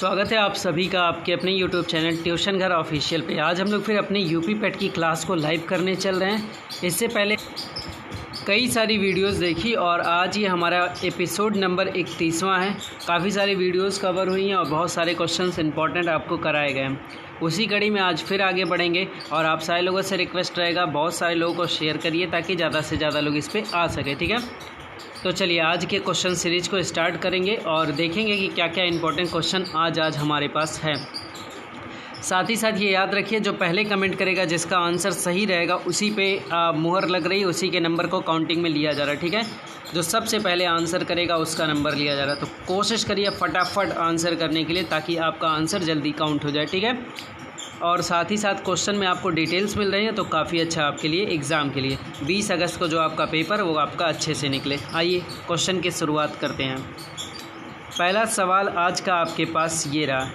स्वागत है आप सभी का आपके अपने YouTube चैनल ट्यूशन घर ऑफिशियल पे। आज हम लोग फिर अपने यूपी पेट की क्लास को लाइव करने चल रहे हैं। इससे पहले कई सारी वीडियोस देखी और आज ये हमारा एपिसोड नंबर 31वां है। काफ़ी सारी वीडियोस कवर हुई हैं और बहुत सारे क्वेश्चंस इंपॉर्टेंट आपको कराए गए हैं। उसी कड़ी में आज फिर आगे बढ़ेंगे और आप सारे लोगों से रिक्वेस्ट रहेगा बहुत सारे लोगों को शेयर करिए ताकि ज़्यादा से ज़्यादा लोग इस पर आ सके। ठीक है, तो चलिए आज के क्वेश्चन सीरीज को स्टार्ट करेंगे और देखेंगे कि क्या क्या इंपॉर्टेंट क्वेश्चन आज हमारे पास है। साथ ही साथ ये याद रखिए, जो पहले कमेंट करेगा जिसका आंसर सही रहेगा उसी पे मुहर लग रही, उसी के नंबर को काउंटिंग में लिया जा रहा है। ठीक है, जो सबसे पहले आंसर करेगा उसका नंबर लिया जा रहा है। तो कोशिश करिए फटाफट आंसर करने के लिए ताकि आपका आंसर जल्दी काउंट हो जाए। ठीक है, और साथ ही साथ क्वेश्चन में आपको डिटेल्स मिल रही हैं तो काफ़ी अच्छा आपके लिए एग्ज़ाम के लिए 20 अगस्त को जो आपका पेपर वो आपका अच्छे से निकले। आइए क्वेश्चन की शुरुआत करते हैं। पहला सवाल आज का आपके पास ये रहा,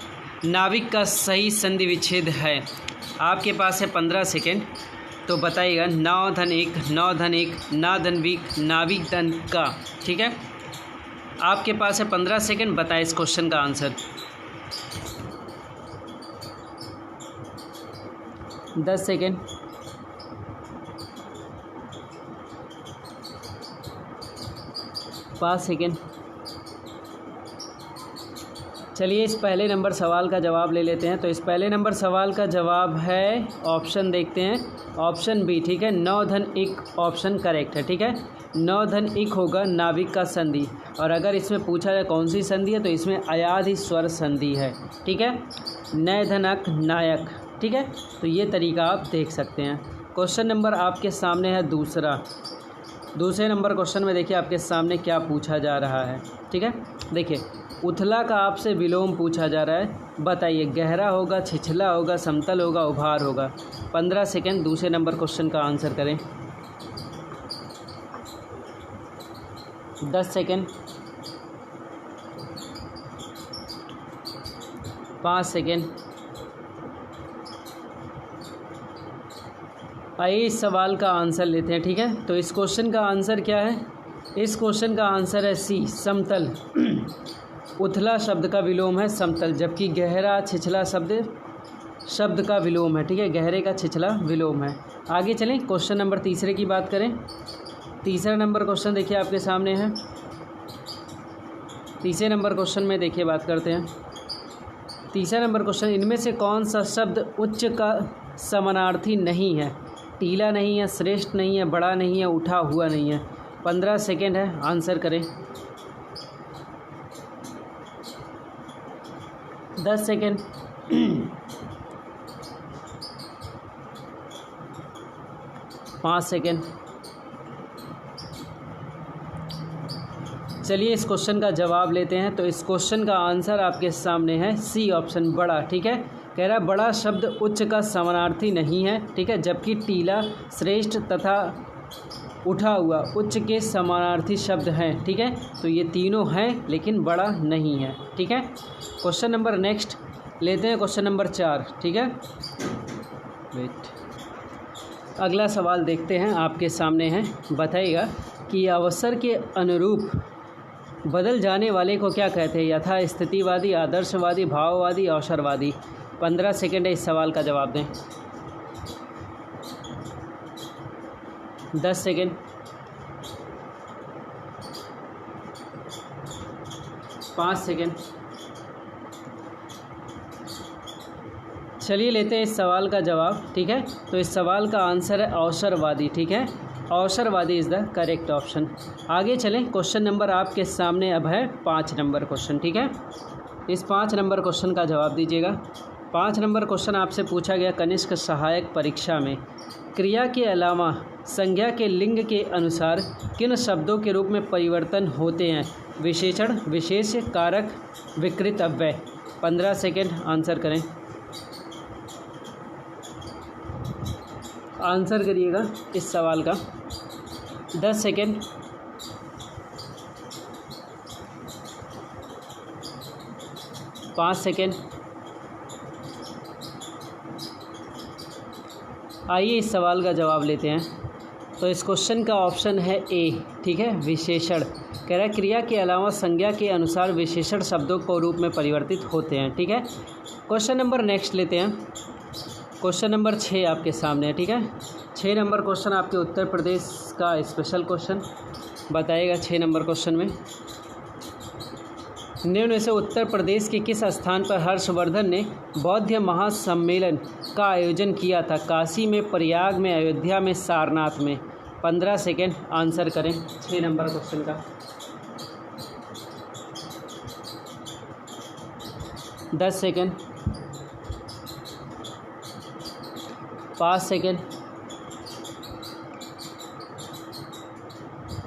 नाविक का सही संधि विच्छेद है। आपके पास है 15 सेकेंड, तो बताइएगा 9-1, 9-1, ना-1, नाविक का। ठीक है, आपके पास है 15 सेकेंड, बताए इस क्वेश्चन का आंसर। 10 second, 5 second. चलिए इस पहले नंबर सवाल का जवाब ले लेते हैं। तो इस पहले नंबर सवाल का जवाब है ऑप्शन, देखते हैं ऑप्शन बी। ठीक है, 9-1 ऑप्शन करेक्ट है। ठीक है, 9-1 होगा नाविक का संधि। और अगर इसमें पूछा जाए कौन सी संधि है तो इसमें अयाधि स्वर संधि है। ठीक है, नय-अक नायक। ठीक है, तो ये तरीका आप देख सकते हैं। क्वेश्चन नंबर आपके सामने है दूसरे नंबर क्वेश्चन में देखिए आपके सामने क्या पूछा जा रहा है। ठीक है, देखिए उथला का आपसे विलोम पूछा जा रहा है। बताइए गहरा होगा, छिछला होगा, समतल होगा, उभार होगा। 15 सेकेंड, दूसरे नंबर क्वेश्चन का आंसर करें। 10 सेकेंड, 5 सेकेंड। आइए इस सवाल का आंसर लेते हैं। ठीक है, तो इस क्वेश्चन का आंसर क्या है? इस क्वेश्चन का आंसर है सी, समतल। उथला शब्द का विलोम है समतल, जबकि गहरा छिछला शब्द का विलोम है। ठीक है, गहरे का छिछला विलोम है। आगे चलें, क्वेश्चन नंबर तीसरे की बात करें। तीसरा नंबर क्वेश्चन देखिए आपके सामने है। तीसरे नंबर क्वेश्चन में देखिए बात करते हैं। तीसरा नंबर क्वेश्चन, इनमें से कौन सा शब्द उच्च का समानार्थी नहीं है? टीला नहीं है, श्रेष्ठ नहीं है, बड़ा नहीं है, उठा हुआ नहीं है। 15 सेकेंड है, आंसर करें। 10 सेकेंड, 5 सेकेंड। चलिए इस क्वेश्चन का जवाब लेते हैं। तो इस क्वेश्चन का आंसर आपके सामने है सी ऑप्शन, बड़ा। ठीक है, कह रहा बड़ा शब्द उच्च का समानार्थी नहीं है। ठीक है, जबकि टीला, श्रेष्ठ तथा उठा हुआ उच्च के समानार्थी शब्द हैं। ठीक है, तो ये तीनों हैं लेकिन बड़ा नहीं है। ठीक है, क्वेश्चन नंबर नेक्स्ट लेते हैं, क्वेश्चन नंबर 4। ठीक है, वेट, अगला सवाल देखते हैं आपके सामने है। बताइएगा कि अवसर के अनुरूप बदल जाने वाले को क्या कहते हैं? यथा स्थितिवादी, आदर्शवादी, भाववादी, अवसरवादी। 15 सेकेंड है, इस सवाल का जवाब दें। 10 सेकेंड, 5 सेकेंड। चलिए लेते हैं इस सवाल का जवाब। ठीक है, तो इस सवाल का आंसर है अवसरवादी। ठीक है, अवसरवादी इज़ द करेक्ट ऑप्शन। आगे चलें, क्वेश्चन नंबर आपके सामने अब है 5 नंबर क्वेश्चन। ठीक है, इस 5 नंबर क्वेश्चन का जवाब दीजिएगा। 5 नंबर क्वेश्चन आपसे पूछा गया कनिष्क सहायक परीक्षा में, क्रिया के अलावा संज्ञा के लिंग के अनुसार किन शब्दों के रूप में परिवर्तन होते हैं? विशेषण, विशेष, कारक, विकृत अव्यय। 15 सेकेंड, आंसर करें। आंसर करिएगा इस सवाल का। 10 सेकेंड, 5 सेकेंड। आइए इस सवाल का जवाब लेते हैं। तो इस क्वेश्चन का ऑप्शन है ए। ठीक है, विशेषण। कह रहा है क्रिया के अलावा संज्ञा के अनुसार विशेषण शब्दों को रूप में परिवर्तित होते हैं। ठीक है, क्वेश्चन नंबर नेक्स्ट लेते हैं। क्वेश्चन नंबर 6 आपके सामने है। ठीक है, 6 नंबर क्वेश्चन आपके उत्तर प्रदेश का स्पेशल क्वेश्चन बताएगा। 6 नंबर क्वेश्चन में निम्न में से उत्तर प्रदेश के किस स्थान पर हर्षवर्धन ने बौद्ध महासम्मेलन का आयोजन किया था? काशी में, प्रयाग में, अयोध्या में, सारनाथ में। 15 सेकेंड आंसर करें 6 नंबर क्वेश्चन का। 10 सेकेंड, 5 सेकेंड।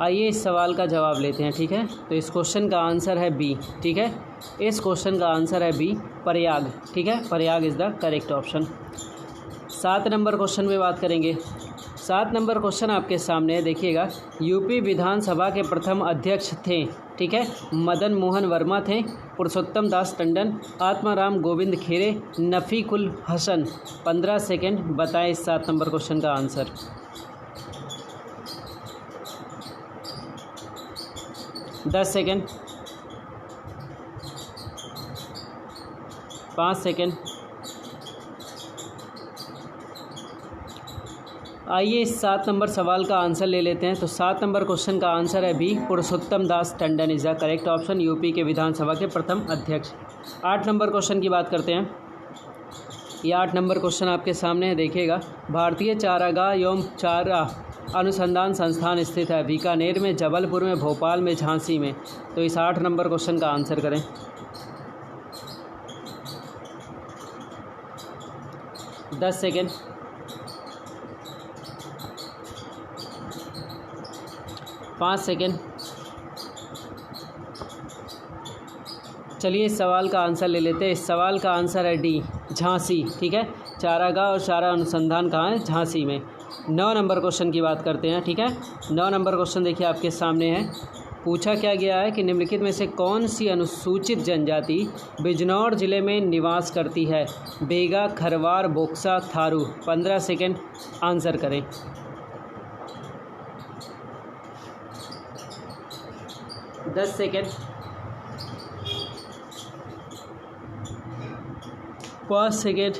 आइए इस सवाल का जवाब लेते हैं। ठीक है, तो इस क्वेश्चन का आंसर है बी। ठीक है, इस क्वेश्चन का आंसर है बी, प्रयाग। ठीक है, Prayag is the correct option. 7 number question में बात करेंगे। 7 नंबर क्वेश्चन आपके सामने है, देखिएगा। यूपी विधानसभा के प्रथम अध्यक्ष थे, ठीक है, मदन मोहन वर्मा थे, पुरुषोत्तम दास टंडन, आत्माराम गोविंद खेरे, नफीकुल हसन। 15 सेकेंड बताएं इस 7 नंबर क्वेश्चन का आंसर। 10 second, 5 second. आइए इस 7 नंबर सवाल का आंसर ले लेते हैं। तो 7 नंबर क्वेश्चन का आंसर है B, Purushottam Das Tandon is the correct option, UP के विधानसभा के प्रथम अध्यक्ष। 8 नंबर क्वेश्चन की बात करते हैं। ये 8 नंबर क्वेश्चन आपके सामने है, देखिएगा। भारतीय चारागाह एवं चारा अनुसंधान संस्थान स्थित है बीकानेर में, जबलपुर में, भोपाल में, झांसी में। तो इस 8 नंबर क्वेश्चन का आंसर करें। 10 सेकेंड, 5 सेकेंड। चलिए इस सवाल का आंसर ले लेते हैं। इस सवाल का आंसर है डी, झांसी। ठीक है, चारागाह और चारा अनुसंधान कहाँ है? झांसी में। 9 नंबर क्वेश्चन की बात करते हैं। ठीक है, 9 नंबर क्वेश्चन देखिए आपके सामने है। पूछा क्या गया है कि निम्नलिखित में से कौन सी अनुसूचित जनजाति बिजनौर जिले में निवास करती है? बेगा, खरवार, बोक्सा, थारू। 15 सेकेंड आंसर करें। 10 सेकेंड, 5 सेकेंड।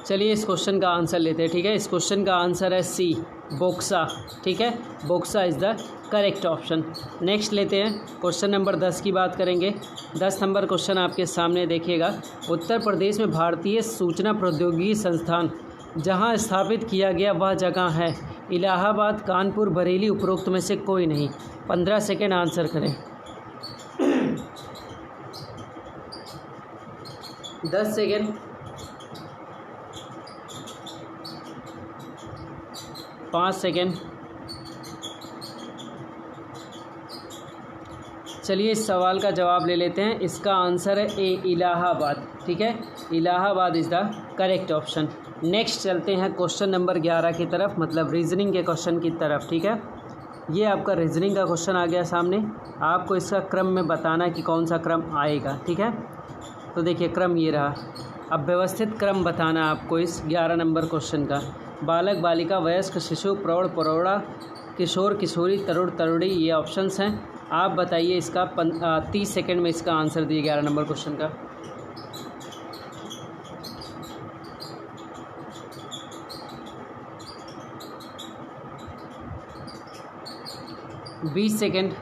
चलिए इस क्वेश्चन का आंसर लेते हैं। ठीक है, इस क्वेश्चन का आंसर है सी, बोक्सा। ठीक है, बोक्सा is the correct option. Next लेते हैं, क्वेश्चन नंबर 10 की बात करेंगे। 10 नंबर क्वेश्चन आपके सामने देखिएगा। उत्तर प्रदेश में भारतीय सूचना प्रौद्योगिकी संस्थान जहां स्थापित किया गया वह जगह है? इलाहाबाद, कानपुर, बरेली, उपरोक्त में से कोई नहीं। 15 सेकेंड आंसर करें। 10 सेकेंड, 5 सेकेंड। चलिए इस सवाल का जवाब ले लेते हैं। इसका आंसर है ए, इलाहाबाद। ठीक है, Allahabad is the correct option. Next चलते हैं क्वेश्चन नंबर 11 की तरफ, मतलब रीजनिंग के क्वेश्चन की तरफ। ठीक है, ये आपका रीजनिंग का क्वेश्चन आ गया सामने। आपको इसका क्रम में बताना कि कौन सा क्रम आएगा। ठीक है, तो देखिए क्रम ये रहा। अब व्यवस्थित क्रम बताना आपको इस 11 नंबर क्वेश्चन का। बालक, बालिका, वयस्क, शिशु, प्रौढ़, प्रौढ़ा, किशोर, किशोरी, तरुण, तरुणी, ये ऑप्शंस हैं। आप बताइए इसका 30 सेकेंड में इसका आंसर दिए 11 नंबर क्वेश्चन का। 20 सेकेंड,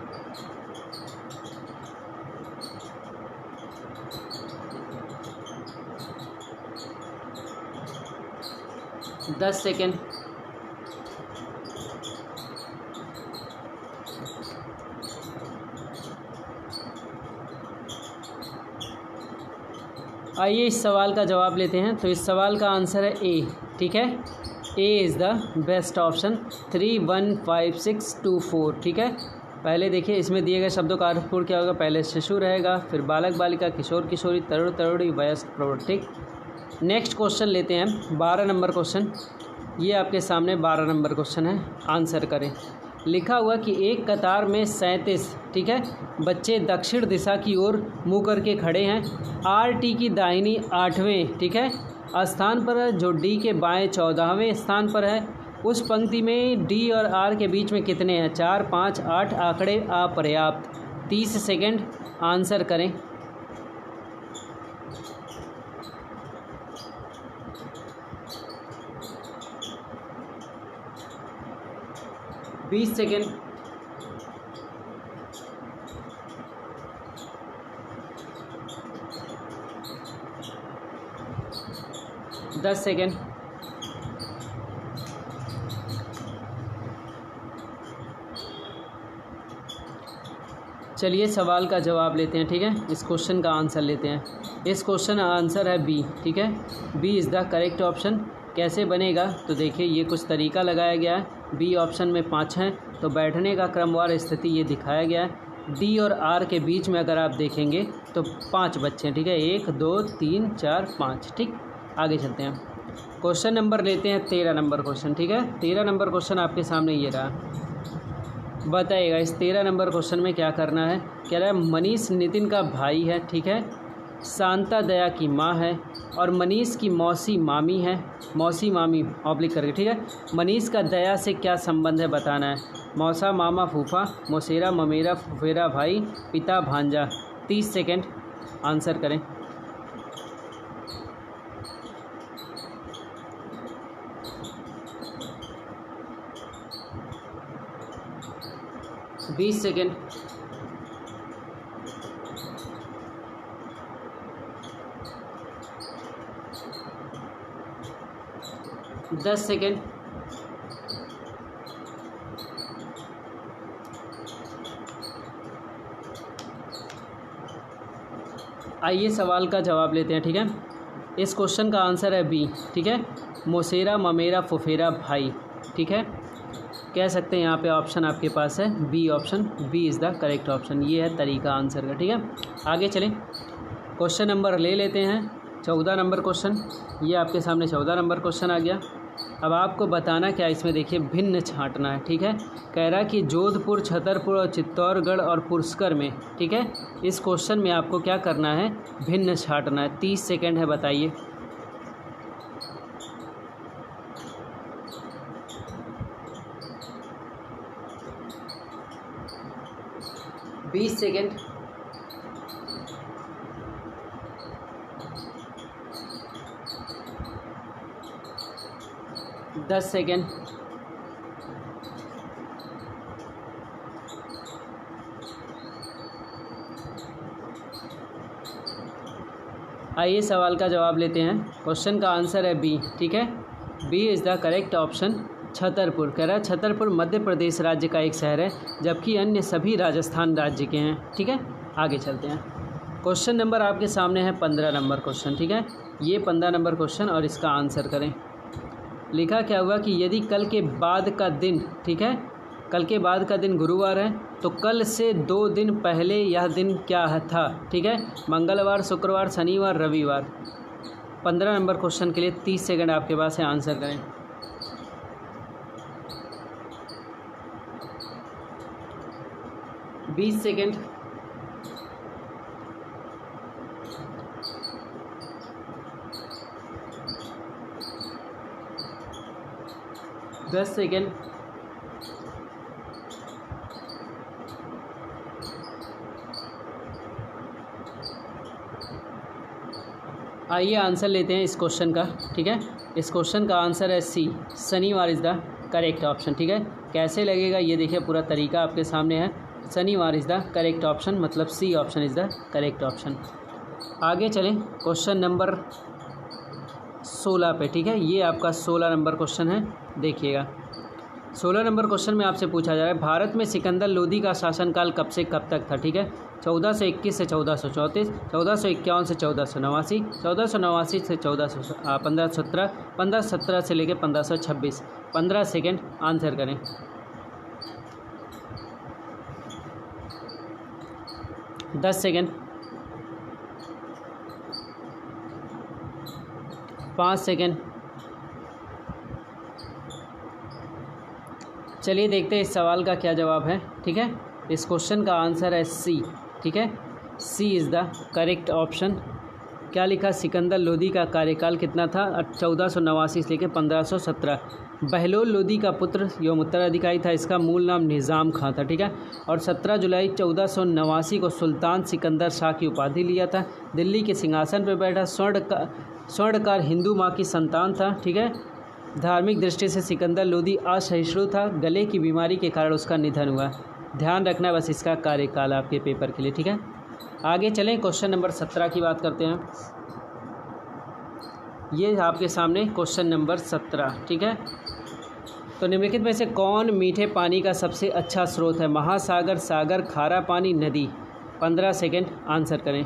10 सेकेंड, 5 आइए इस सवाल का जवाब लेते हैं। तो इस सवाल का आंसर है ए। ठीक है, A is the best option. 3, 1, 5, 6, 2, 4। ठीक है, पहले देखिए इसमें दिए गए शब्दों का अर्थपूर्ण क्या होगा। पहले शिशु रहेगा, फिर बालक, बालिका, किशोर, किशोरी, तरुण, तरुणी, वयस्क, प्रौढ़। ठीक, नेक्स्ट क्वेश्चन लेते हैं 12 नंबर क्वेश्चन। ये आपके सामने 12 नंबर क्वेश्चन है, आंसर करें। लिखा हुआ कि एक कतार में 37, ठीक है, बच्चे दक्षिण दिशा की ओर मुँह करके खड़े हैं। आर टी की दाहिनी 8वें, ठीक है, स्थान पर है, जो डी के बाएं 14वें स्थान पर है। उस पंक्ति में डी और आर के बीच में कितने हैं? 4, 5, 8 आंकड़े अपर्याप्त। 30 सेकंड आंसर करें। बीस सेकेंड। 10 सेकेंड। चलिए सवाल का जवाब लेते हैं, ठीक है। इस क्वेश्चन का आंसर लेते हैं। इस क्वेश्चन का आंसर है बी, ठीक है। B is the correct option. कैसे बनेगा तो देखिए, ये कुछ तरीका लगाया गया है। बी ऑप्शन में 5 हैं तो बैठने का क्रमवार स्थिति ये दिखाया गया है। डी और आर के बीच में अगर आप देखेंगे तो 5 बच्चे हैं, ठीक है। 1, 2, 3, 4, 5, ठीक। आगे चलते हैं। क्वेश्चन नंबर लेते हैं 13 नंबर क्वेश्चन, ठीक है। 13 नंबर क्वेश्चन आपके सामने ये रहा। बताइएगा इस 13 नंबर क्वेश्चन में क्या करना है। कह रहा है मनीष नितिन का भाई है, ठीक है। शांता दया की माँ है और मनीष की मौसी मामी है। मौसी मामी ऑब्लिक करके, ठीक है। मनीष का दया से क्या संबंध है बताना है। मौसा मामा फूफा, मौसेरा ममेरा फुफेरा भाई, पिता भांजा। 30 सेकेंड आंसर करें। बीस सेकेंड। 10 सेकेंड। आइए सवाल का जवाब लेते हैं, ठीक है। इस क्वेश्चन का आंसर है बी, ठीक है। मौसेरा ममेरा फुफेरा भाई, ठीक है। कह सकते हैं यहाँ पे ऑप्शन आपके पास है B option. B is the correct option. ये है तरीका आंसर का, ठीक है। आगे चलें, क्वेश्चन नंबर ले लेते हैं 14 नंबर क्वेश्चन। ये आपके सामने 14 नंबर क्वेश्चन आ गया। अब आपको बताना क्या, इसमें देखिए भिन्न छांटना है, ठीक है। कह रहा है कि जोधपुर, छतरपुर और चित्तौड़गढ़ और पुष्कर में, ठीक है। इस क्वेश्चन में आपको क्या करना है, भिन्न छांटना है। 30 सेकेंड है, बताइए। बीस सेकेंड। 10 सेकेंड। आइए सवाल का जवाब लेते हैं। क्वेश्चन का आंसर है बी, ठीक है। B is the correct option. Chhatarpur, कह रहा है छतरपुर मध्य प्रदेश राज्य का एक शहर है, जबकि अन्य सभी राजस्थान राज्य के हैं, ठीक है। आगे चलते हैं। क्वेश्चन नंबर आपके सामने है 15 नंबर क्वेश्चन, ठीक है। ये 15 नंबर क्वेश्चन और इसका आंसर करें। लिखा क्या हुआ कि यदि कल के बाद का दिन, ठीक है, कल के बाद का दिन गुरुवार है तो कल से 2 दिन पहले यह दिन क्या था, ठीक है। मंगलवार, शुक्रवार, शनिवार, रविवार। 15 नंबर क्वेश्चन के लिए 30 सेकंड आपके पास है, आंसर करें। बीस सेकेंड। 10 सेकेंड। आइए आंसर लेते हैं इस क्वेश्चन का, ठीक है। इस क्वेश्चन का आंसर है सी, शनिवार इज़ द करेक्ट ऑप्शन, ठीक है। कैसे लगेगा ये देखिए, पूरा तरीका आपके सामने है। शनिवार इज़ द करेक्ट ऑप्शन, मतलब C option is the correct option. आगे चलें क्वेश्चन नंबर 16 पे, ठीक है। ये आपका 16 नंबर क्वेश्चन है, देखिएगा। 16 नंबर क्वेश्चन में आपसे पूछा जा रहा है भारत में सिकंदर लोदी का शासनकाल कब से कब तक था, ठीक है। 1421 से 1434, 1451 से 1489, 1489 से 1517, 1517 से लेकर 1526। 15 सेकेंड आंसर करें। दस सेकेंड। 5 सेकेंड। चलिए देखते हैं इस सवाल का क्या जवाब है, ठीक है। इस क्वेश्चन का आंसर है सी, ठीक है। सी इज़ द करेक्ट ऑप्शन। क्या लिखा, सिकंदर लोदी का कार्यकाल कितना था, 1489 से लेकर 1517। बहलोल लोदी का पुत्र एवं उत्तराधिकारी था, इसका मूल नाम निज़ाम खां था, ठीक है। और 17 जुलाई 1489 को सुल्तान सिकंदर शाह की उपाधि लिया था। दिल्ली के सिंहासन पर बैठा स्वर्णकार हिंदू माँ की संतान था, ठीक है। धार्मिक दृष्टि से सिकंदर लोदी असहिष्णु था, गले की बीमारी के कारण उसका निधन हुआ। ध्यान रखना बस इसका कार्यकाल आपके पेपर के लिए, ठीक है। आगे चलें, क्वेश्चन नंबर 17 की बात करते हैं। ये आपके सामने क्वेश्चन नंबर 17, ठीक है। तो निम्नलिखित में से कौन मीठे पानी का सबसे अच्छा स्रोत है? महासागर, सागर, खारा पानी, नदी। 15 सेकेंड आंसर करें।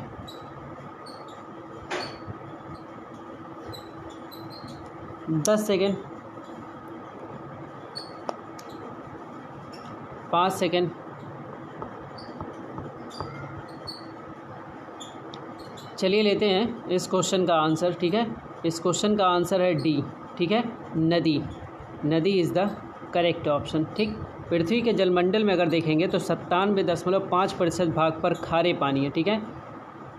दस सेकेंड, 5 सेकेंड, चलिए लेते हैं इस क्वेश्चन का आंसर, ठीक है। इस क्वेश्चन का आंसर है डी, ठीक है, नदी। नदी इज़ द करेक्ट ऑप्शन, ठीक। पृथ्वी के जलमंडल में अगर देखेंगे तो 97.5% भाग पर खारे पानी है, ठीक है।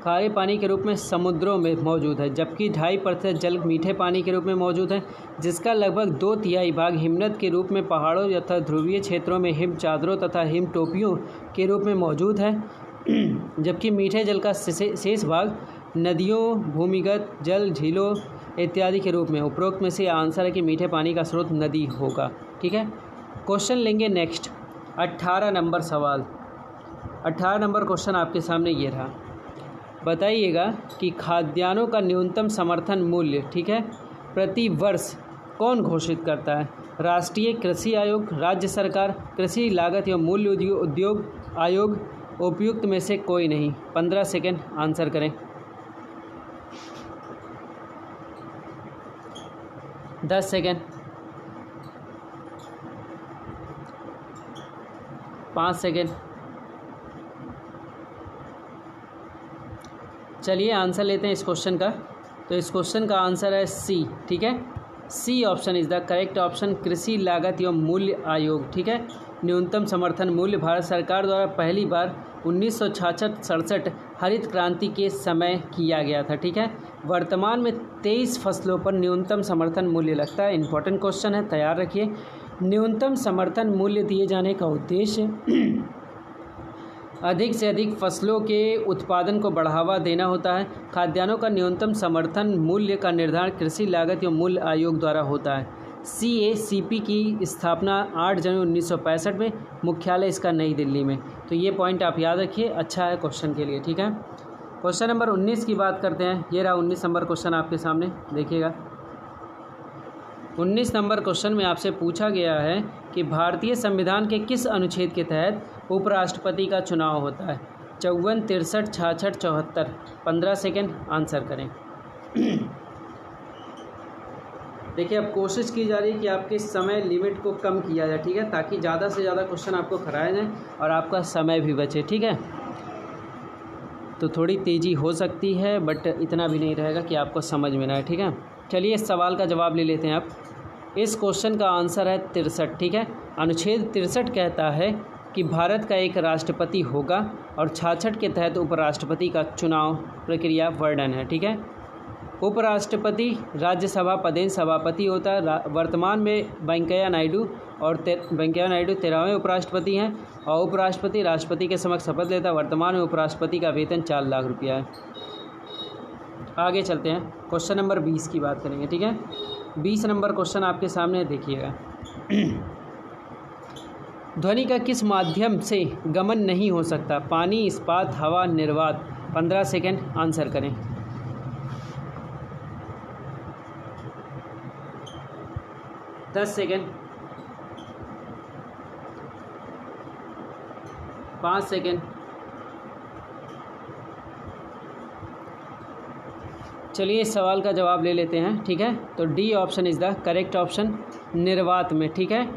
खारे पानी के रूप में समुद्रों में मौजूद है, जबकि 2.5% जल मीठे पानी के रूप में मौजूद है, जिसका लगभग 2/3 भाग हिमनद के रूप में पहाड़ों तथा ध्रुवीय क्षेत्रों में हिम चादरों तथा हिम टोपियों के रूप में मौजूद है, जबकि मीठे जल का शेष भाग नदियों, भूमिगत जल, झीलों इत्यादि के रूप में। उपरोक्त में से आंसर है कि मीठे पानी का स्रोत नदी होगा, ठीक है। क्वेश्चन लेंगे नेक्स्ट, 18 नंबर सवाल। 18 नंबर क्वेश्चन आपके सामने ये रहा। बताइएगा कि खाद्यान्नों का न्यूनतम समर्थन मूल्य, ठीक है, प्रति वर्ष कौन घोषित करता है? राष्ट्रीय कृषि आयोग, राज्य सरकार, कृषि लागत एवं मूल्य उद्योग आयोग, उपयुक्त में से कोई नहीं। 15 सेकेंड आंसर करें। 10 सेकेंड, 5 सेकेंड, चलिए आंसर लेते हैं इस क्वेश्चन का। तो इस क्वेश्चन का आंसर है सी, ठीक है। C option is the correct option, कृषि लागत एवं मूल्य आयोग, ठीक है। न्यूनतम समर्थन मूल्य भारत सरकार द्वारा पहली बार 1966-67 हरित क्रांति के समय किया गया था, ठीक है। वर्तमान में 23 फसलों पर न्यूनतम समर्थन मूल्य लगता है। इंपॉर्टेंट क्वेश्चन है, तैयार रखिए। न्यूनतम समर्थन मूल्य दिए जाने का उद्देश्य अधिक से अधिक फसलों के उत्पादन को बढ़ावा देना होता है। खाद्यान्नों का न्यूनतम समर्थन मूल्य का निर्धारण कृषि लागत एवं मूल्य आयोग द्वारा होता है। CACP की स्थापना 8 जनवरी 1965 में, मुख्यालय इसका नई दिल्ली में। तो ये पॉइंट आप याद रखिए, अच्छा है क्वेश्चन के लिए, ठीक है। क्वेश्चन नंबर 19 की बात करते हैं। ये रहा 19 नंबर क्वेश्चन आपके सामने, देखिएगा। 19 नंबर क्वेश्चन में आपसे पूछा गया है कि भारतीय संविधान के किस अनुच्छेद के तहत उपराष्ट्रपति का चुनाव होता है? 54, 63, 66, 74। 15 सेकेंड आंसर करें। देखिए, अब कोशिश की जा रही है कि आपके समय लिमिट को कम किया जाए, ठीक है, ताकि ज़्यादा से ज़्यादा क्वेश्चन आपको कराए जाएँ और आपका समय भी बचे, ठीक है। तो थोड़ी तेज़ी हो सकती है, बट इतना भी नहीं रहेगा कि आपको समझ में ना आए, ठीक है। चलिए इस सवाल का जवाब ले लेते हैं आप। इस क्वेश्चन का आंसर है 63, ठीक है। अनुच्छेद 63 कहता है कि भारत का एक राष्ट्रपति होगा और 66 के तहत उपराष्ट्रपति का चुनाव प्रक्रिया वर्णन है, ठीक है। उपराष्ट्रपति राज्यसभा पदेन सभापति होता है। वर्तमान में वेंकैया नायडू 13वें उपराष्ट्रपति हैं और उपराष्ट्रपति राष्ट्रपति के समक्ष शपथ लेता है। वर्तमान में उपराष्ट्रपति का वेतन 4 लाख रुपया है। आगे चलते हैं, क्वेश्चन नंबर 20 की बात करेंगे, ठीक है। 20 नंबर क्वेश्चन आपके सामने देखिएगा। ध्वनि का किस माध्यम से गमन नहीं हो सकता? पानी, इस्पात, हवा, निर्वात। 15 सेकेंड आंसर करें। 10 सेकेंड, 5 सेकेंड, चलिए इस सवाल का जवाब ले लेते हैं, ठीक है। तो D option is the correct option, निर्वात में, ठीक है।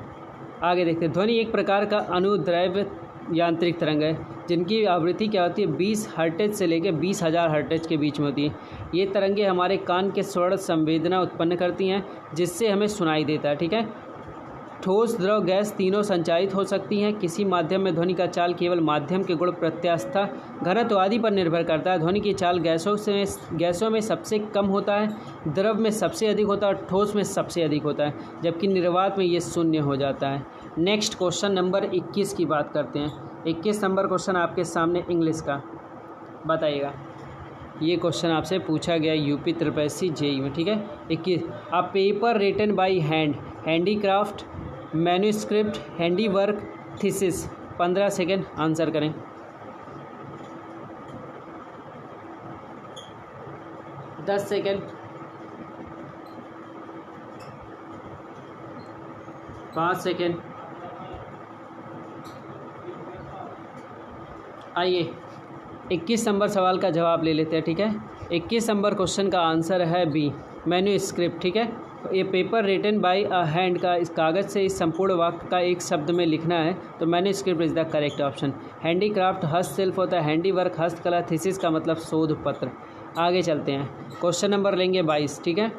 आगे देखते हैं। ध्वनि एक प्रकार का अनुदैर्ध्य यांत्रिक तरंग है जिनकी आवृत्ति क्या होती है? 20 हर्ट्ज से लेकर 20,000 हर्ट्ज के बीच में होती है। ये तरंगे हमारे कान के स्वर्ण संवेदना उत्पन्न करती हैं जिससे हमें सुनाई देता है, ठीक है। ठोस, द्रव, गैस तीनों संचारित हो सकती हैं। किसी माध्यम में ध्वनि का चाल केवल माध्यम के गुण, प्रत्यास्थता, घनत्व आदि पर निर्भर करता है। ध्वनि की चाल गैसों में सबसे कम होता है, द्रव में सबसे अधिक होता है और ठोस में सबसे अधिक होता है, जबकि निर्वात में ये शून्य हो जाता है। नेक्स्ट क्वेश्चन नंबर 21 की बात करते हैं। 21 नंबर क्वेश्चन आपके सामने इंग्लिश का, बताइएगा। ये क्वेश्चन आपसे पूछा गया यूपी त्रिपेसी जेई में, ठीक है। 21, a paper written by hand, handicraft, manuscript, handiwork, thesis. 15 second, answer करें। दस सेकेंड, 5 सेकेंड। आइए 21 नंबर सवाल का जवाब ले लेते हैं, ठीक है। 21 नंबर क्वेश्चन का आंसर है बी, मैन्यूस्क्रिप्ट, ठीक है। ये paper written by a hand का, इस कागज़ से इस संपूर्ण वाक्य का एक शब्द में लिखना है, तो manuscript is the correct option. Handicraft हस्तशिल्प होता है, हैंडीवर्क हस्तकला, थीसिस का मतलब शोध पत्र। आगे चलते हैं, क्वेश्चन नंबर लेंगे 22, ठीक है।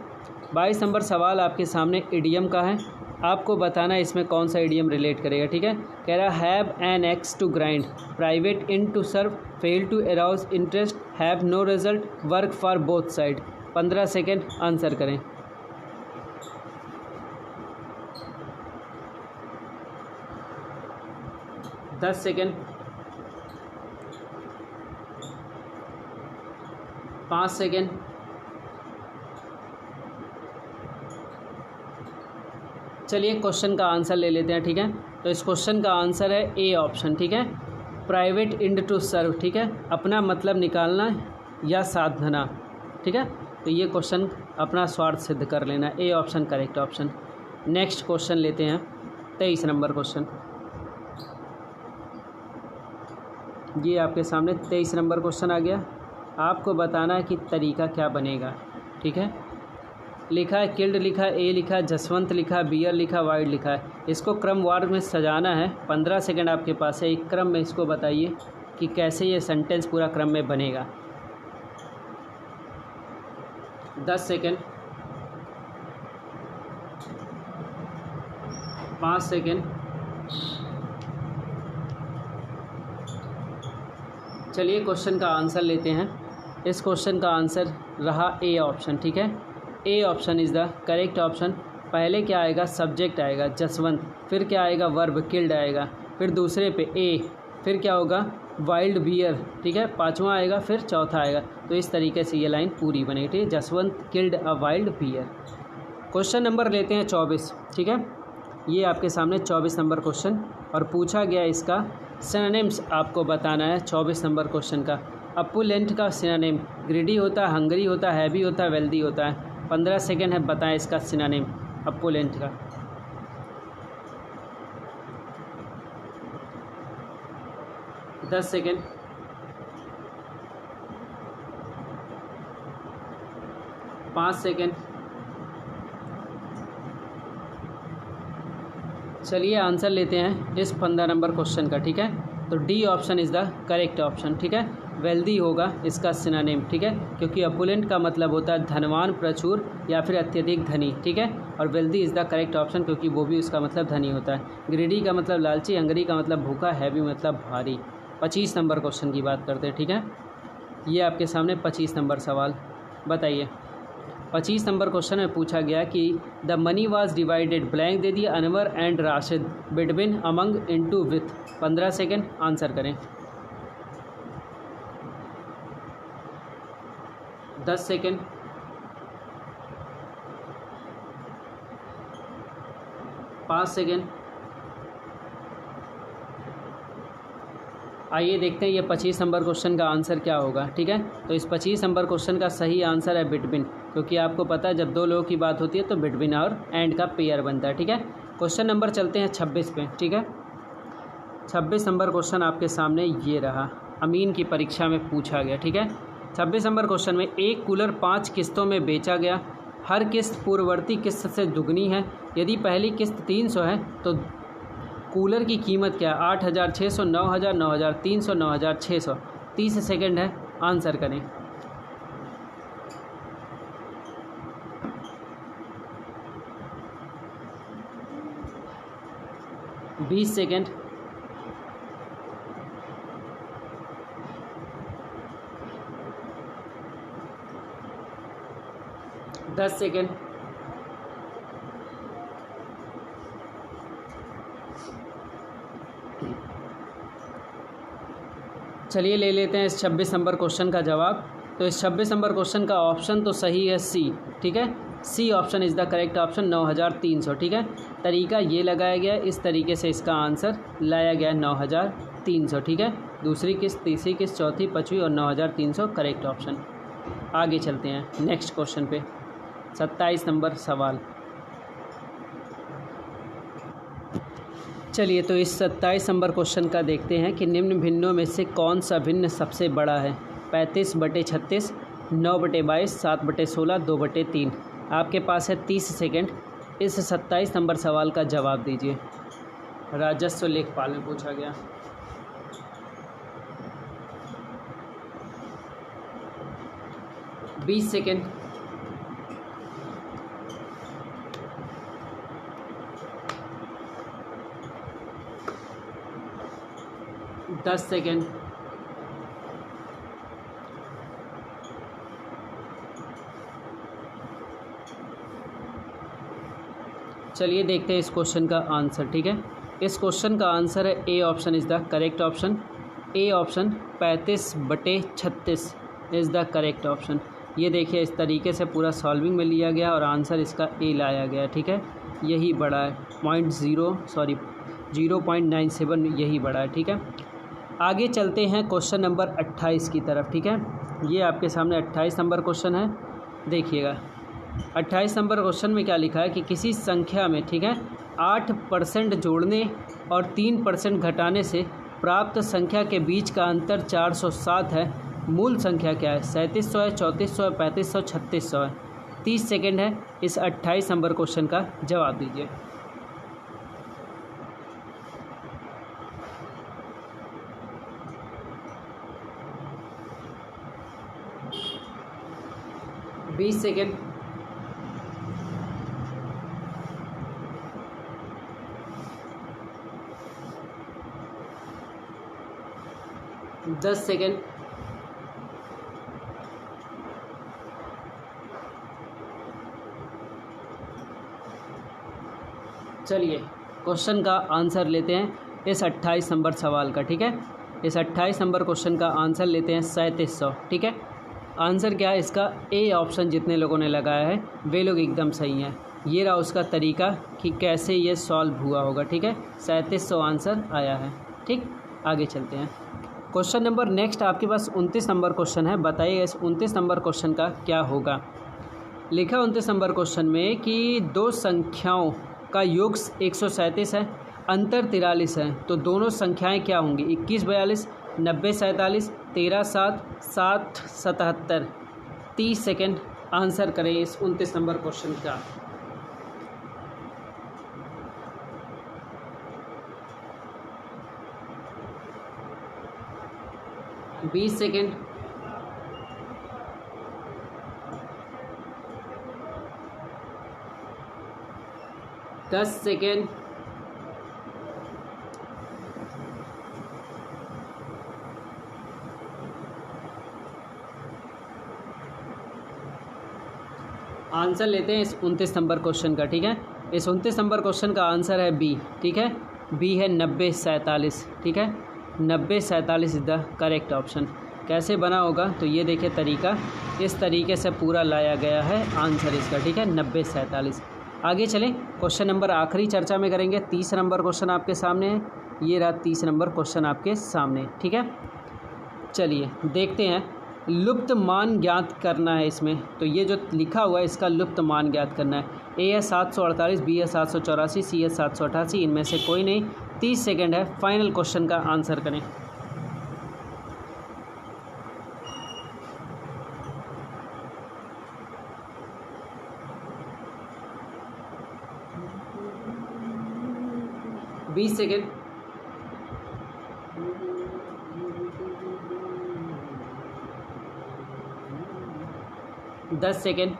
22 नंबर सवाल आपके सामने इडियम का है। आपको बताना है इसमें कौन सा इडियम रिलेट करेगा, ठीक है। कह रहा have an axe to grind, private in to serve, fail to arouse interest, have no result, work for both side. 15 second, answer करें। दस सेकेंड, 5 सेकेंड। चलिए क्वेश्चन का आंसर ले लेते हैं, ठीक है। तो इस क्वेश्चन का आंसर है ए ऑप्शन, ठीक है। प्राइवेट इंड टू सर्व, ठीक है, अपना मतलब निकालना या साधना, ठीक है। तो ये क्वेश्चन अपना स्वार्थ सिद्ध कर लेना, A option correct option. Next question लेते हैं 23 नंबर क्वेश्चन। ये आपके सामने 23 नंबर क्वेश्चन आ गया। आपको बताना है कि तरीका क्या बनेगा, ठीक है। लिखा है किल्ड, लिखा है ए, लिखा है जसवंत, लिखा है बियर, लिखा है वाइड, लिखा है। इसको क्रमवार में सजाना है। 15 सेकंड आपके पास है, एक क्रम में इसको बताइए कि कैसे ये सेंटेंस पूरा क्रम में बनेगा। 10 सेकंड, 5 सेकंड। चलिए क्वेश्चन का आंसर लेते हैं। इस क्वेश्चन का आंसर रहा ए ऑप्शन, ठीक है। A option is the correct option. पहले क्या आएगा, सब्जेक्ट आएगा जसवंत, फिर क्या आएगा, वर्ब किल्ड आएगा, फिर दूसरे पे ए, फिर क्या होगा, वाइल्ड बियर, ठीक है, पांचवा आएगा, फिर चौथा आएगा। तो इस तरीके से ये लाइन पूरी बनेगी, ठीक है। Jaswant killed a wild bear. Question number लेते हैं 24, ठीक है। ये आपके सामने 24 नंबर क्वेश्चन और पूछा गया इसका सिनोनिम्स आपको बताना है। 24 नंबर क्वेश्चन का अपुलेंट का सिनोनिम ग्रीडी होता है, हंगरी होता है, हैवी होता है, वेल्दी होता है। 15 सेकेंड है, बताएं इसका सिनोनिम अपुलेंट का। 10 सेकेंड, 5 सेकेंड। चलिए आंसर लेते हैं इस 15 नंबर क्वेश्चन का, ठीक है। तो D option is the correct option, ठीक है। वेल्दी होगा इसका सिनोनिम, ठीक है, क्योंकि अपुलेंट का मतलब होता है धनवान, प्रचुर या फिर अत्यधिक धनी, ठीक है। और wealthy is the correct option क्योंकि वो भी उसका मतलब धनी होता है। ग्रीडी का मतलब लालची, हंगरी का मतलब भूखा, हैवी मतलब भारी। 25 नंबर क्वेश्चन की बात करते हैं, ठीक है। ये आपके सामने 25 नंबर सवाल, बताइए। 25 नंबर क्वेश्चन में पूछा गया कि the money was divided, blank दे दिया, Anwar and Rashid, between, among, into, with. 15 second, answer करें। 10 सेकेंड, 5 सेकेंड। आइए देखते हैं ये 25 नंबर क्वेश्चन का आंसर क्या होगा, ठीक है। तो इस 25 नंबर क्वेश्चन का सही आंसर है बिटवीन, क्योंकि आपको पता है जब दो लोगों की बात होती है तो बिटवीन और एंड का पेयर बनता है, ठीक है। क्वेश्चन नंबर चलते हैं 26 पे, ठीक है। 26 नंबर क्वेश्चन आपके सामने ये रहा, अमीन की परीक्षा में पूछा गया, ठीक है। 26 नंबर क्वेश्चन में एक कूलर 5 किस्तों में बेचा गया, हर किस्त पूर्ववर्ती किस्त से दुगनी है। यदि पहली किस्त 300 है तो कूलर की कीमत क्या है, 8,600, 9,000, 9,300, 9,600। 30 सेकेंड है, आंसर करें। 20 सेकेंड, 10 सेकेंड, चलिए ले लेते हैं इस 26 नंबर क्वेश्चन का जवाब। तो इस 26 नंबर क्वेश्चन का ऑप्शन तो सही है सी, ठीक है, C option is the correct option, 9300, ठीक है। तरीका ये लगाया गया, इस तरीके से इसका आंसर लाया गया 9300, ठीक है। दूसरी किस्त, तीसरी किस्त, चौथी, पाँचवीं और 9300 करेक्ट ऑप्शन। आगे चलते हैं नेक्स्ट क्वेश्चन पे, 27 नंबर सवाल। चलिए तो इस 27 नंबर क्वेश्चन का देखते हैं कि निम्न भिन्नों में से कौन सा भिन्न सबसे बड़ा है। 35/36, 9/22, 7/16, 2/3। आपके पास है 30 सेकंड। इस 27 नंबर सवाल का जवाब दीजिए। राजस्व लेखपाल में पूछा गया। बीस सेकंड, 10 सेकंड, चलिए देखते हैं इस क्वेश्चन का आंसर, ठीक है। इस क्वेश्चन का आंसर है A option is the correct option. A option 35/36 is the correct option. ये देखिए इस तरीके से पूरा सॉल्विंग में लिया गया और आंसर इसका ए लाया गया, ठीक है। यही बड़ा है 0.97, यही बड़ा है, ठीक है। आगे चलते हैं क्वेश्चन नंबर 28 की तरफ, ठीक है। ये आपके सामने 28 नंबर क्वेश्चन है, देखिएगा। 28 नंबर क्वेश्चन में क्या लिखा है कि किसी संख्या में, ठीक है, 8% जोड़ने और 3% घटाने से प्राप्त संख्या के बीच का अंतर 407 है। मूल संख्या क्या है? 3700 है, 3400 है, 3500, 3600 है। 30 सेकेंड है। इस 28 नंबर क्वेश्चन का जवाब दीजिए। बीस सेकेंड, 10 सेकेंड, चलिए क्वेश्चन का आंसर लेते हैं इस 28 नंबर सवाल का, ठीक है। इस 28 नंबर क्वेश्चन का आंसर लेते हैं 3700, ठीक है। आंसर क्या है इसका? ए ऑप्शन जितने लोगों ने लगाया है वे लोग एकदम सही हैं। ये रहा उसका तरीका कि कैसे ये सॉल्व हुआ होगा, ठीक है। 3700 आंसर आया है, ठीक। आगे चलते हैं। क्वेश्चन नंबर नेक्स्ट आपके पास 29 नंबर क्वेश्चन है। बताइए इस 29 नंबर क्वेश्चन का क्या होगा। लिखा 29 नंबर क्वेश्चन में कि दो संख्याओं का योग 137 है, अंतर 43 है, तो दोनों संख्याएं क्या होंगी? 2142, 9047, 137, 777। 30 सेकेंड आंसर करें इस 29 नंबर क्वेश्चन का। बीस सेकेंड, 10 सेकेंड, आंसर लेते हैं इस 29 नंबर क्वेश्चन का, ठीक है। इस 29 नंबर क्वेश्चन का आंसर है बी, ठीक है। बी है 9047, ठीक है। 9047 इज़ द करेक्ट ऑप्शन। कैसे बना होगा तो ये देखिए तरीका, इस तरीके से पूरा लाया गया है आंसर इसका, ठीक है, 9047। आगे चलें, क्वेश्चन नंबर आखिरी चर्चा में करेंगे। 30 नंबर क्वेश्चन आपके सामने है। ये रहा 30 नंबर क्वेश्चन आपके सामने, ठीक है। चलिए देखते हैं। लुप्त मान ज्ञात करना है इसमें, तो ये जो लिखा हुआ है इसका लुप्त मान ज्ञात करना है। ए है 748, बी है 784, सी है 788, इनमें से कोई नहीं। 30 सेकेंड है, फाइनल क्वेश्चन का आंसर करें। बीस सेकेंड, 10 सेकेंड, 9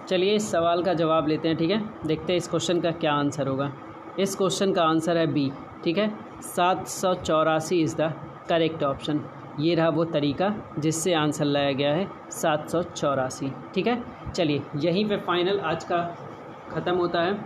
चलिए इस सवाल का जवाब लेते हैं, ठीक है। देखते हैं इस क्वेश्चन का क्या आंसर होगा। इस क्वेश्चन का आंसर है बी, ठीक है। 784 इज़ द करेक्ट ऑप्शन। ये रहा वो तरीका जिससे आंसर लाया गया है 784, ठीक है। चलिए यहीं पे फाइनल आज का ख़त्म होता है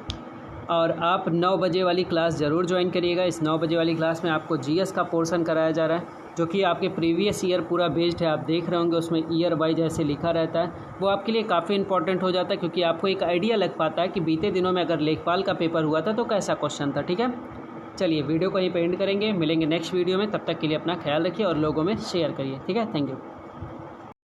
और आप 9 बजे वाली क्लास ज़रूर ज्वाइन करिएगा। इस 9 बजे वाली क्लास में आपको जीएस का पोर्शन कराया जा रहा है, जो कि आपके प्रीवियस ईयर पूरा बेस्ड है। आप देख रहे होंगे उसमें ईयर वाइज ऐसे लिखा रहता है। वो आपके लिए काफ़ी इंपॉर्टेंट हो जाता है, क्योंकि आपको एक आइडिया लग पाता है कि बीते दिनों में अगर लेखपाल का पेपर हुआ था तो कैसा क्वेश्चन था, ठीक है। चलिए वीडियो को यहीं पे एंड करेंगे, मिलेंगे नेक्स्ट वीडियो में। तब तक के लिए अपना ख्याल रखिए और लोगों में शेयर करिए, ठीक है। Thank you.